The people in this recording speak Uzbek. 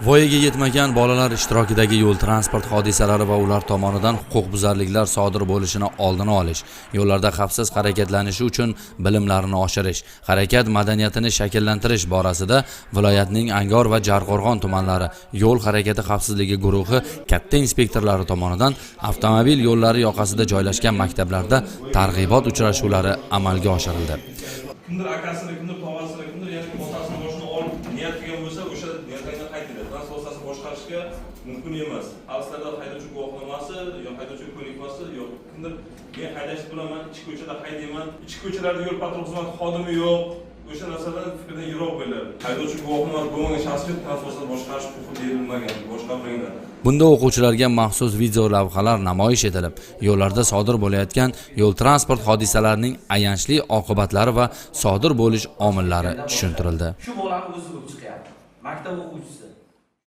Voyaga yetmagan bolalar ishtirokidagi yo'l transport hodisalari va ular tomonidan huquqbuzarliklar sodir bo'lishini oldini olish, yo'llarda xavfsiz harakatlanishi uchun bilimlarini oshirish, harakat madaniyatini shakllantirish borasida viloyatning Angor va Jarqo'rg'on tumanlari yo'l harakati xavfsizligi guruhi katta inspektorlari tomonidan avtomobil yo'llari yoqasida joylashgan maktablarda targ'ibot uchrashuvlari amalga oshirildi. Kimdir akasini, kimdir tog'asini, kimdir yana otasini boshini olib niyat qilgan bo'lsa, o'sha niyatdan qaytadi. Transportni boshqarishga mumkin emas. Avstriyada haydovchi guvohnomasi, yo haydovchi ko'nikmasi yo'q. Kimdir men haydash bilaman, ichki ko'chada haydayman, ichki ko'chalarda yo'l patrul xizmati xodimi yo'q. O'sha narsalar fikrdan yiroq bo'ladi. Haydovchi guvohnomasi bo'lmagan shaxsga transportni boshqarish huquqi berilmagan, boshqarilgan. Bunda o'quvchilarga maxsus video lavhalar namoyish etilib, yo'llarda sodir bo'layotgan yo'l transport hodisalarining ayanchli oqibatlari va sodir bo'lish omillari tushuntirildi. Shu bolani o'zi bo'lib chiqyapti. Maktab o'quvchisi.